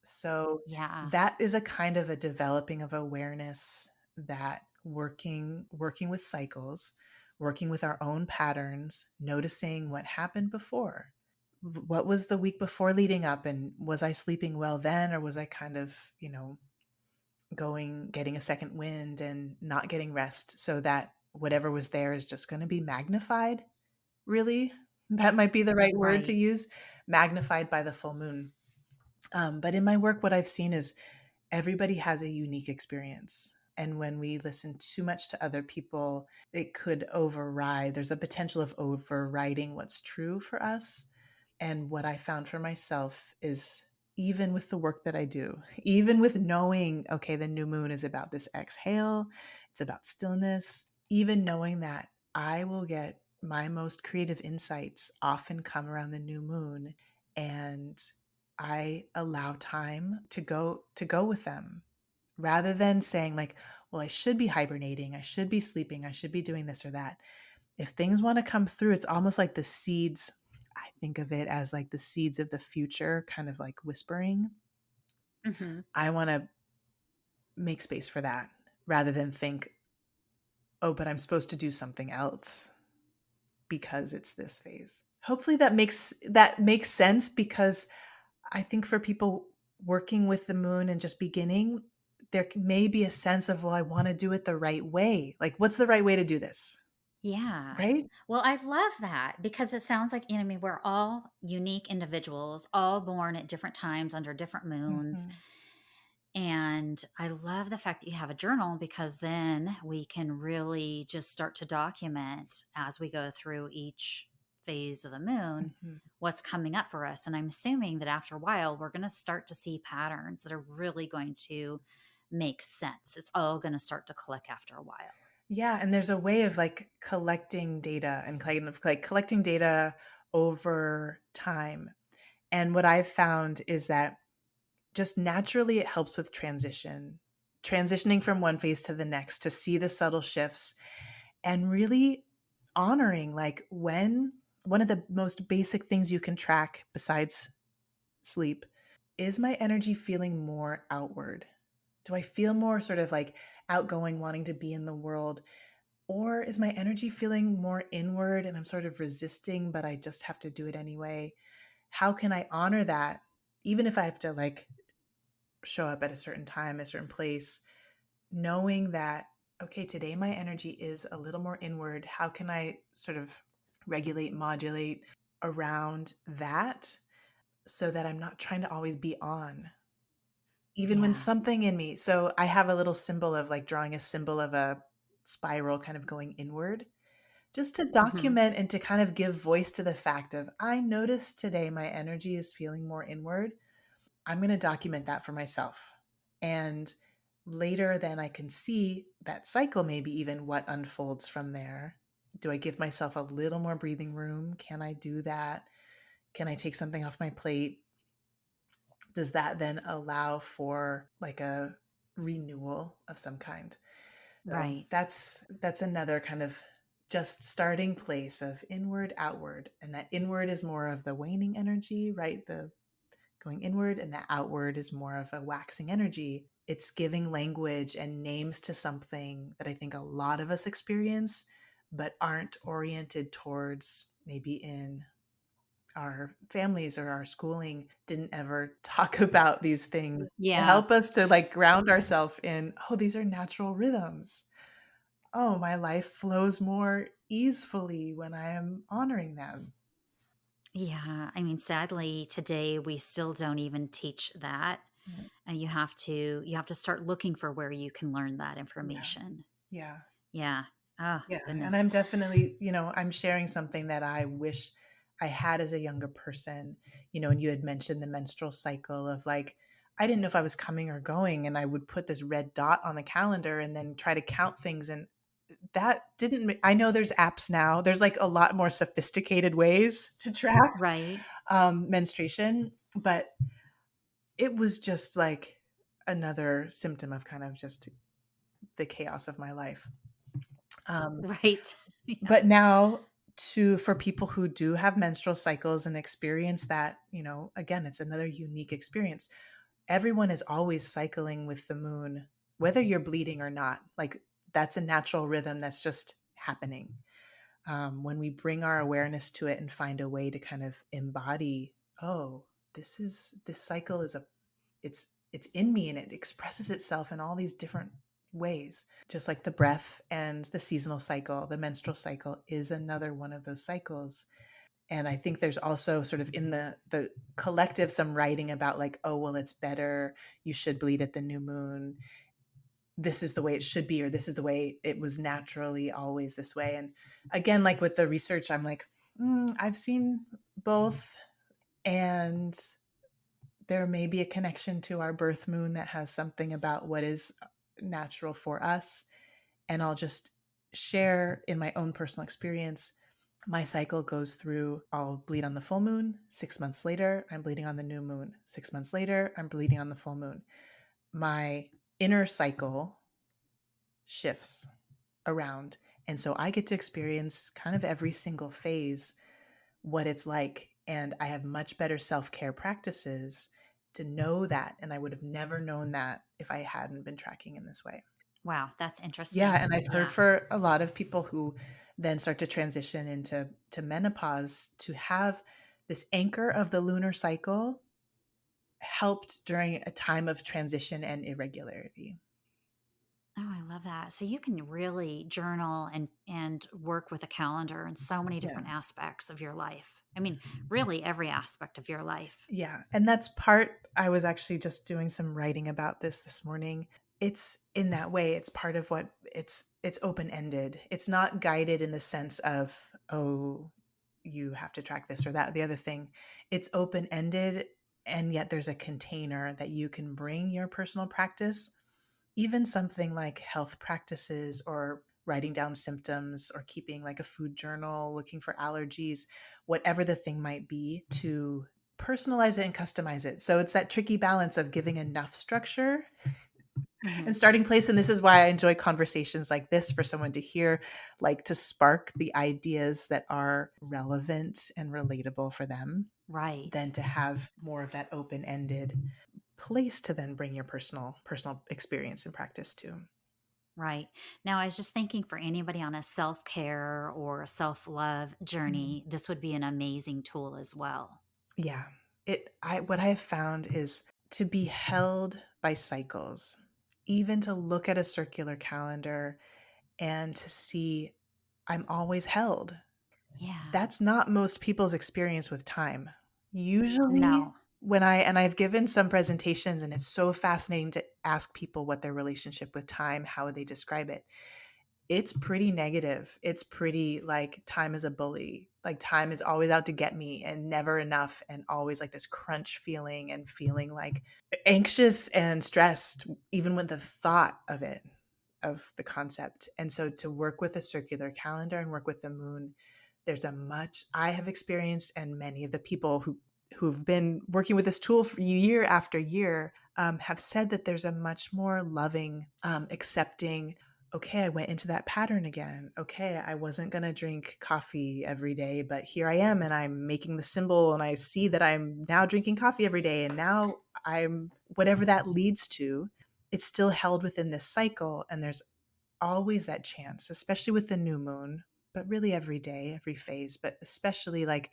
So Yeah. that is a kind of a developing of awareness, that working with cycles, working with our own patterns, noticing what happened before. What was the week before leading up, and was I sleeping well then, or was I kind of, getting a second wind and not getting rest, so that whatever was there is just going to be magnified, really? That might be the right word to Right. use, magnified by the full moon. But in my work, what I've seen is everybody has a unique experience. And when we listen too much to other people, it could override. There's a potential of overriding what's true for us. And what I found for myself is, even with the work that I do, even with knowing, okay, the new moon is about this exhale, it's about stillness, even knowing that I will get my most creative insights often come around the new moon. And I allow time to go with them, rather than saying like, well, I should be hibernating, I should be sleeping, I should be doing this or that. If things want to come through, it's almost like the seeds. I think of it as like the seeds of the future, kind of like whispering. Mhm. I want to make space for that rather than think, oh, but I'm supposed to do something else because it's this phase. Hopefully that makes sense, because I think for people working with the moon and just beginning, there may be a sense of, well, I want to do it the right way. Like, what's the right way to do this? Yeah. Right? Well, I love that because it sounds like, I mean, we're all unique individuals, all born at different times under different moons. Hmm. And I love the fact that you have a journal because then we can really just start to document as we go through each phase of the moon Hmm. what's coming up for us. And I'm assuming that after a while, we're going to start to see patterns that are really going to make sense. It's all going to start to click after a while. Yeah. And there's a way of like collecting data and kind of like collecting data over time. And what I've found is that just naturally it helps with transitioning from one phase to the next, to see the subtle shifts and really honoring like when one of the most basic things you can track besides sleep is my energy feeling more outward? Do I feel more sort of like outgoing, wanting to be in the world? Or is my energy feeling more inward and I'm sort of resisting, but I just have to do it anyway? How can I honor that? Even if I have to like show up at a certain time, a certain place, knowing that, okay, today my energy is a little more inward. How can I sort of regulate, modulate around that so that I'm not trying to always be on? Even when Yeah. something in me, so I have a little symbol of like drawing a symbol of a spiral kind of going inward, just to Hmm. document and to kind of give voice to the fact of, I noticed today my energy is feeling more inward. I'm going to document that for myself. And later, then I can see that cycle, maybe even what unfolds from there. Do I give myself a little more breathing room? Can I do that? Can I take something off my plate? Does that then allow for like a renewal of some kind? So Right. that's another kind of just starting place of inward, outward. And that inward is more of the waning energy, right? The going inward, and the outward is more of a waxing energy. It's giving language and names to something that I think a lot of us experience, but aren't oriented towards maybe in our families or our schooling didn't ever talk about these things to Yeah. help us to like ground ourselves in, oh, these are natural rhythms. Oh, my life flows more easily when I am honoring them. Yeah. I mean, sadly, today we still don't even teach that. Yeah. And you have to start looking for where you can learn that Yeah. information. Yeah. Yeah. Oh, Yeah, and goodness. I'm definitely, I'm sharing something that I wish I had as a younger person, and you had mentioned the menstrual cycle of like, I didn't know if I was coming or going, and I would put this red dot on the calendar and then try to count things. And that didn't, I know there's apps now, there's like a lot more sophisticated ways to track Right. menstruation, but it was just like another symptom of kind of just the chaos of my life. Um, Right. Yeah. But now for people who do have menstrual cycles and experience that, again, it's another unique experience. Everyone is always cycling with the moon, whether you're bleeding or not. Like that's a natural rhythm that's just happening. When we bring our awareness to it and find a way to kind of embody, oh, this cycle is it's in me and it expresses itself in all these different ways, just like the breath and the seasonal cycle. The menstrual cycle is another one of those cycles. And I think there's also sort of in the collective some writing about like, oh well, it's better, you should bleed at the new moon, this is the way it should be, or this is the way it was naturally always this way. And again, like with the research, I'm like, I've seen both, and there may be a connection to our birth moon that has something about what is natural for us. And I'll just share in my own personal experience. My cycle goes through, I'll bleed on the full moon. 6 months later, I'm bleeding on the new moon. 6 months later, I'm bleeding on the full moon. My inner cycle shifts around. And so I get to experience kind of every single phase, what it's like. And I have much better self care practices to know that. And I would have never known that if I hadn't been tracking in this way. Wow, that's Yeah. interesting. And I've heard Yeah. for a lot of people who then start to transition to menopause to have this anchor of the lunar cycle helped during a time of transition and irregularity. Oh, I love that. So you can really journal and work with a calendar in so many Yeah. different aspects of your life. I mean, really every aspect of your life. Yeah, and that's part, I was actually just doing some writing about this morning. It's in that way, it's part of what it's open-ended. It's not guided in the sense of, oh, you have to track this or that, the other thing. It's open-ended, and yet there's a container that you can bring your personal practice, even something like health practices or writing down symptoms or keeping like a food journal, looking for allergies, whatever the thing might be, to personalize it and customize it. So it's that tricky balance of giving enough structure Hmm. and starting place. And this is why I enjoy conversations like this, for someone to hear, like to spark the ideas that are relevant and relatable for them, Right. than to have more of that open-ended place to then bring your personal experience and practice to. Right. Now, I was just thinking for anybody on a self care or a self love Mm. journey, this would be an amazing tool as well. Yeah. What I have found is to be held by cycles, even to look at a circular calendar. and to see I'm always held. Yeah. That's not most people's experience with time. Usually No. and I've given some presentations and it's so fascinating to ask people what their relationship with time, how would they describe it? It's pretty negative. It's pretty like time is a bully. Like time is always out to get me and never enough and always like this crunch feeling and feeling like anxious and stressed even with the thought of it, of the concept. And so to work with a circular calendar and work with the moon, there's a much I have experienced and many of the people who've been working with this tool for year after year have said that there's a much more loving, accepting, okay, I went into that pattern again. Okay, I wasn't going to drink coffee every day, but here I am and I'm making the symbol and I see that I'm now drinking coffee every day. And now I'm, whatever that leads to, it's still held within this cycle. And there's always that chance, especially with the new moon, but really every day, every phase, but especially like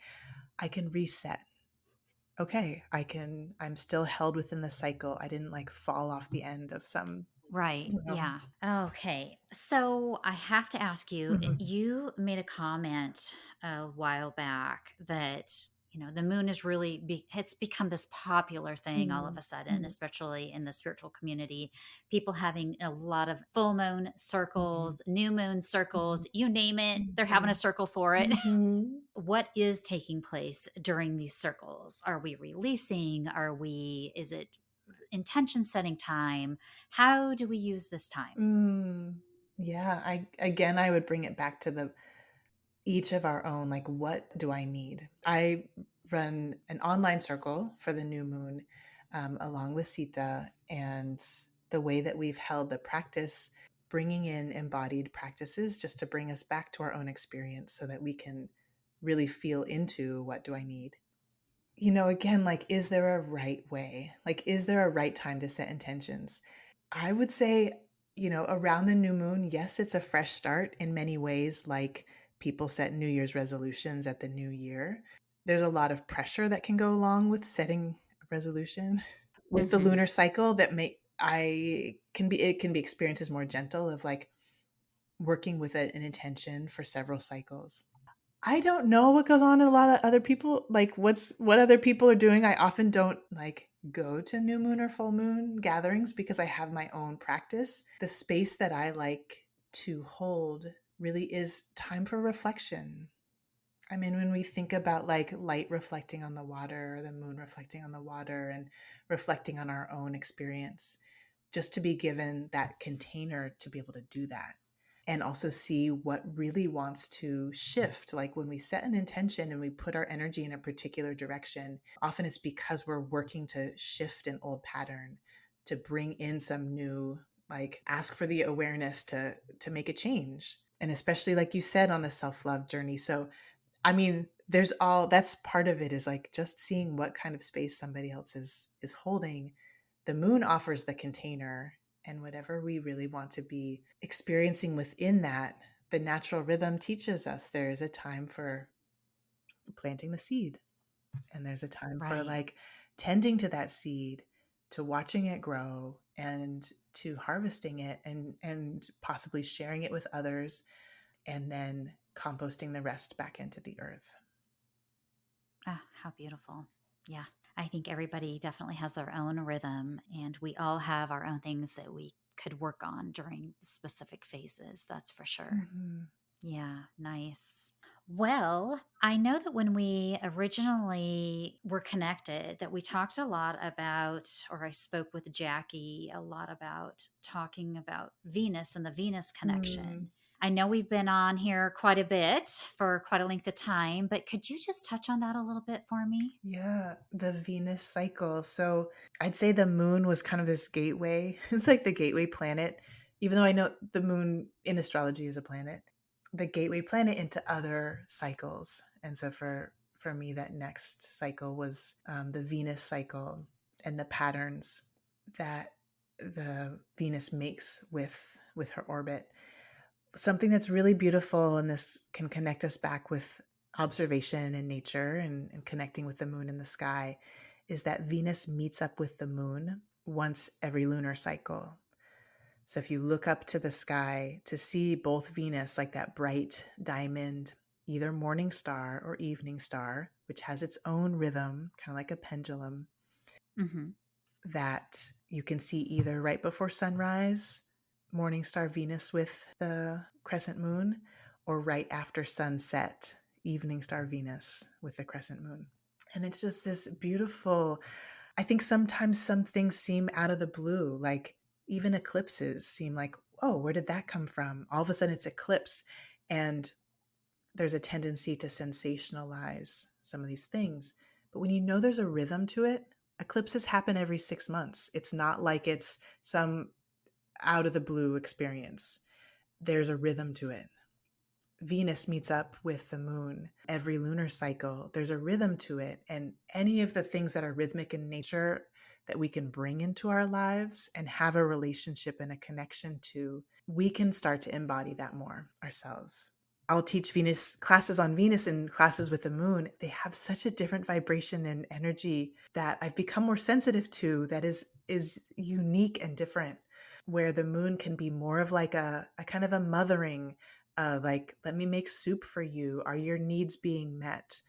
I can reset. Okay, I'm still held within the cycle. I didn't like fall off the end of some, Right. you know. Yeah. Okay. So I have to ask you, Mhm. you made a comment a while back that, the moon is really, it's become this popular thing all of Mhm. a sudden, Mhm. especially in the spiritual community. People having a lot of full moon Mhm. circles, new moon Mhm. circles, you name it, they're having a Mhm. circle for it. Mhm. What is taking place during these circles? Are we releasing? Is it intention setting time? How do we use this time? Mm. Yeah, I would bring it back to the each of our own, like, what do I need? I run an online circle for the new moon, along with Sita, and the way that we've held the practice, bringing in embodied practices just to bring us back to our own experience so that we can really feel into what do I need. Again, like, is there a right way? Like, is there a right time to set intentions? I would say, around the new moon, yes, it's a fresh start in many ways. Like people set New Year's resolutions at the new year. There's a lot of pressure that can go along with setting a resolution. With the Hmm. lunar cycle, it can be experienced as more gentle of like working with an intention for several cycles. I don't know what goes on in a lot of other people, like what other people are doing. I often don't like go to new moon or full moon gatherings because I have my own practice. The space that I like to hold really is time for reflection. I mean, when we think about like light reflecting on the water or the moon reflecting on the water and reflecting on our own experience, just to be given that container to be able to do that and also see what really wants to shift. Like when we set an intention and we put our energy in a particular direction, often it's because we're working to shift an old pattern, to bring in some new, like ask for the awareness to make a change. And especially like you said on a self-love journey. So I mean, there's all that's part of it is like just seeing what kind of space somebody else is holding. The moon offers the container and whatever we really want to be experiencing within that, the natural rhythm teaches us there is a time for planting the seed and there's a time for Right. like tending to that seed, to watching it grow and to harvesting it and possibly sharing it with others and then composting the rest back into the earth. Ah, how beautiful. Yeah. I think everybody definitely has their own rhythm, and we all have our own things that we could work on during specific phases. That's for sure. Mhm. Yeah, nice. Well, I know that when we originally were connected, that we talked a lot about, or I spoke with Jackie a lot about talking about Venus and the Venus Mm. connection. I know we've been on here quite a bit for quite a length of time, but could you just touch on that a little bit for me? Yeah, the Venus cycle. So I'd say the moon was kind of this gateway. It's like the gateway planet, even though I know the moon in astrology is a planet, the gateway planet into other cycles. And so for me, that next cycle was the Venus cycle and the patterns that the Venus makes with her orbit. Something that's really beautiful, and this can connect us back with observation and nature and connecting with the moon in the sky, is that Venus meets up with the moon once every lunar cycle. So if you look up to the sky to see both Venus, like that bright diamond, either morning star or evening star, which has its own rhythm, kind of like a pendulum, Hmm. that you can see either right before sunrise, morning star Venus with the crescent moon, or right after sunset, evening star Venus with the crescent moon. And it's just this beautiful, I think sometimes some things seem out of the blue, like even eclipses seem like, oh, where did that come from? All of a sudden it's eclipse. And there's a tendency to sensationalize some of these things. But when you know there's a rhythm to it, eclipses happen every 6 months. It's not like it's some out of the blue experience. There's a rhythm to it. Venus meets up with the moon every lunar cycle. There's a rhythm to it. And any of the things that are rhythmic in nature that we can bring into our lives and have a relationship and a connection to, we can start to embody that more ourselves. I'll teach Venus classes on Venus and classes with the moon. They have such a different vibration and energy that I've become more sensitive to, that is unique and different, where the moon can be more of like a kind of a mothering, like, let me make soup for you. Are your needs being met?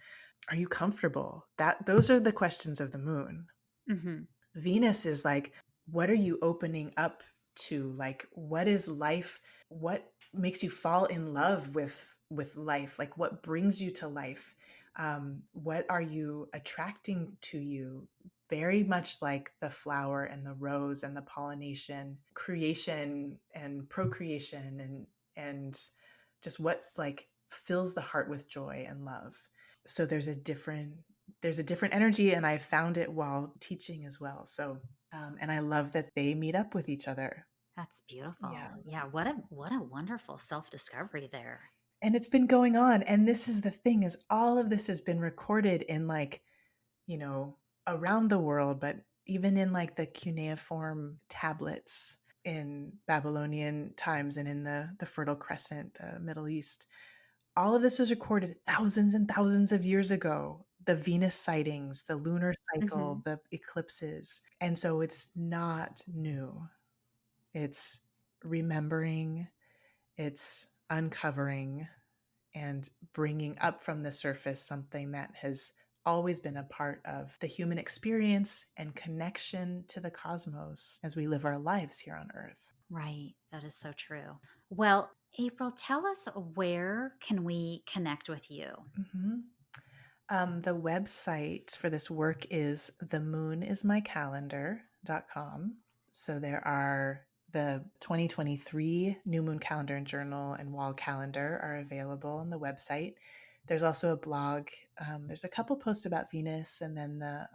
Are you comfortable? Those are the questions of the moon. Hmm. Venus is like, what are you opening up to? Like, what is life? What makes you fall in love with life? Like, what brings you to life? What are you attracting to you? Very much like the flower and the rose and the pollination, creation and procreation, and just what like fills the heart with joy and love. So there's a different energy, and I found it while teaching as well. So and I love that they meet up with each other. That's Yeah. beautiful. Yeah, what a wonderful self-discovery there. And it's been going on, and this is the thing, is all of this has been recorded in, like, you know, around the world, but even in like the cuneiform tablets in Babylonian times and in the Fertile Crescent, the Middle East. All of this was recorded thousands and thousands of years ago. The Venus sightings, the lunar cycle, Hmm. the eclipses. And so it's not new. It's remembering, it's uncovering, and bringing up from the surface something that has always been a part of the human experience and connection to the cosmos as we live our lives here on Earth. Right. That is so true. Well, April, tell us, where can we connect with you? Mhm. The website for this work is themoonismycalendar.com. So there are the 2023 New Moon Calendar and Journal and Wall Calendar are available on the website. There's also a blog. There's a couple posts about Venus, and then the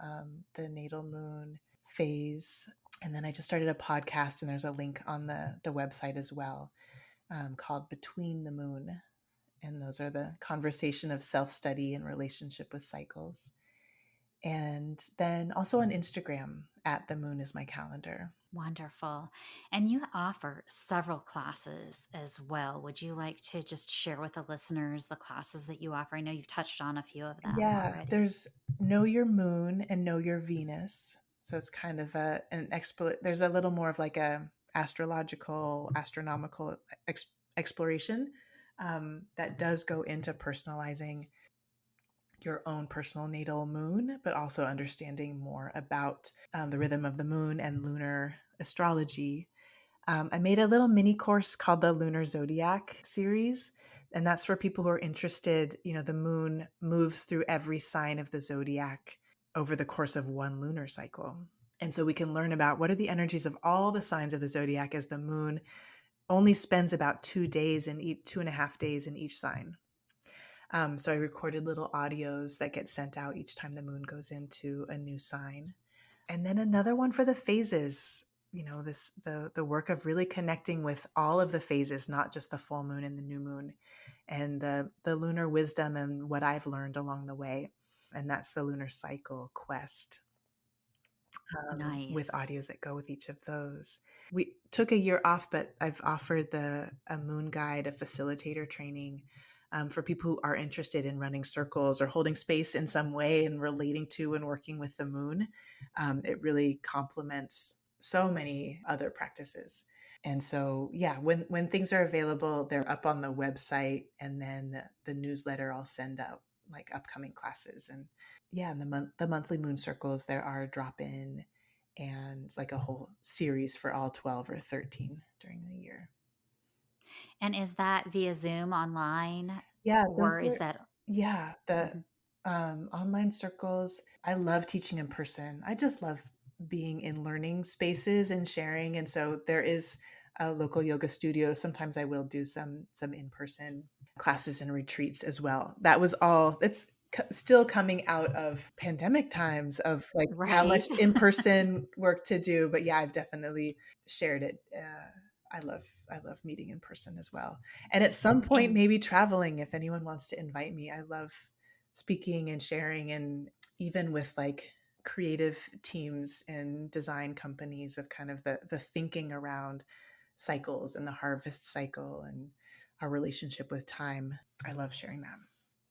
natal moon phase. And then I just started a podcast, and there's a link on the website as well, called Between the Moon, and those are the conversation of self-study and relationship with cycles. And then also on Instagram at the moon is my calendar. Wonderful. And you offer several classes as well. Would you like to just share with the listeners the classes that you offer? I know you've touched on a few of them Yeah, already. there's Know Your Moon and Know Your Venus. So it's kind of there's a little more of like a astrological, astronomical exploration, that does go into personalizing your own personal natal moon, but also understanding more about the rhythm of the moon and lunar astrology. I made a little mini course called the Lunar Zodiac series, and that's for people who are interested. The moon moves through every sign of the zodiac over the course of one lunar cycle. And so we can learn about what are the energies of all the signs of the zodiac, as the moon only spends about 2 days in each, 2.5 days in each sign. So I recorded little audios that get sent out each time the moon goes into a new sign. And then another one for the phases. The work of really connecting with all of the phases, not just the full moon and the new moon, and the lunar wisdom and what I've learned along the way. And that's the Lunar Cycle Quest, with Nice. audios that go with each of those. We took a year off, but I've offered a moon guide, a facilitator training, for people who are interested in running circles or holding space in some way and relating to and working with the moon. It really complements so many other practices. And so, yeah, when things are available, they're up on the website, and then the newsletter I'll send out like upcoming classes. And yeah, and the monthly moon circles, there are drop in and like a whole series for all 12 or 13 during the year. And is that via Zoom online Yeah, those or is are that yeah, the Mhm. online circles. I love teaching in person. I just love being in learning spaces and sharing. And so there is a local yoga studio. Sometimes I will do some in-person classes and retreats as well. That was all. It's still coming out of pandemic times of like how much right? in-person work to do. But yeah, I've definitely shared it. I love meeting in person as well. And at some point, And maybe traveling if anyone wants to invite me. I love speaking and sharing, and even with like creative teams and design companies of kind of the thinking around cycles and the harvest cycle and our relationship with time. I love sharing that.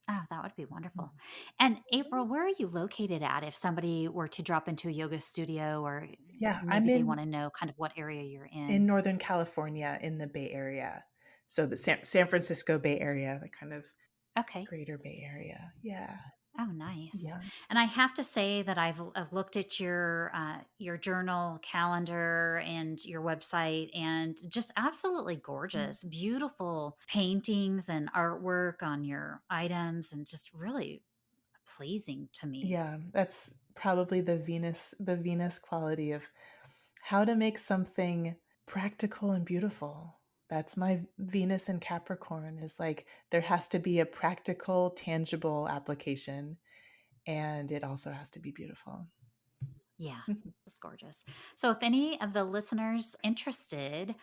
oh, that would be wonderful. And April, where are you located at if somebody were to drop into a yoga studio or Yeah, I'm maybe they in want to know kind of what area you're in in? Northern California in the Bay Area. So the San Francisco Bay Area, the kind of Okay. greater Bay Area. Yeah. Oh, nice. Yeah. And I have to say that I've looked at your journal calendar and your website, and just absolutely gorgeous, beautiful paintings and artwork on your items, and just really pleasing to me. Yeah, that's probably the Venus quality of how to make something practical and beautiful. That's my Venus in Capricorn is like there has to be a practical, tangible application, and it also has to be beautiful. Yeah, it's gorgeous. So, if any of the listeners interested,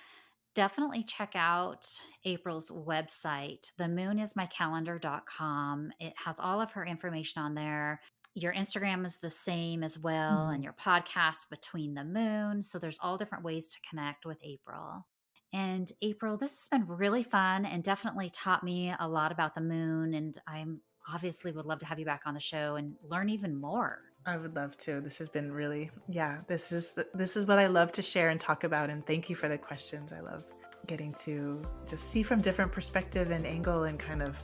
definitely check out April's website, themoonismycalendar.com. It has all of her information on there. Your Instagram is the same as well, and Mhm. your podcast, Between the Moon. So, there's all different ways to connect with April. And April, this has been really fun and definitely taught me a lot about the moon. And I'm obviously would love to have you back on the show and learn even more. I would love to. This has been really, yeah, this is what I love to share and talk about, and thank you for the questions. I love getting to just see from different perspective and angle and kind of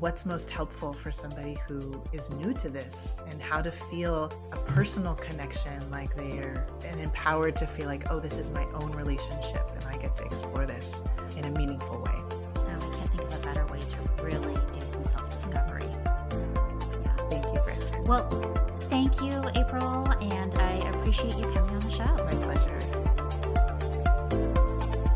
what's most helpful for somebody who is new to this and how to feel a personal connection, like they're and empowered to feel like, oh, this is my own relationship and I get to explore this in a meaningful way. Oh, I can't think of a better way to really do some self discovery. Yeah. Thank you, Gretchen. Well, thank you, April, and I appreciate you coming on the show. My pleasure.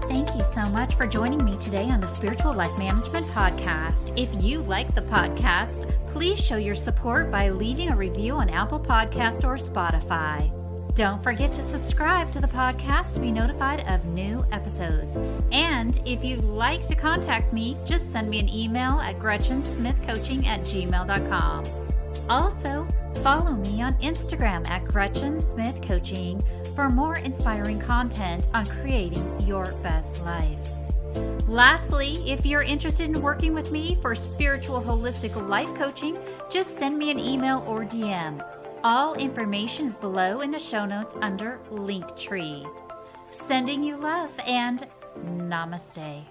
Thank you so much for joining me today on the Spiritual Life Management Podcast. If you like the podcast, please show your support by leaving a review on Apple Podcast or Spotify. Don't forget to subscribe to the podcast to be notified of new episodes. And if you'd like to contact me, just send me an email at gretchensmithcoaching@gmail.com. Also, follow me on Instagram at Gretchen Smith Coaching for more inspiring content on creating your best life. Lastly, if you're interested in working with me for spiritual holistic life coaching, just send me an email or DM. All information is below in the show notes under Linktree. Sending you love and namaste.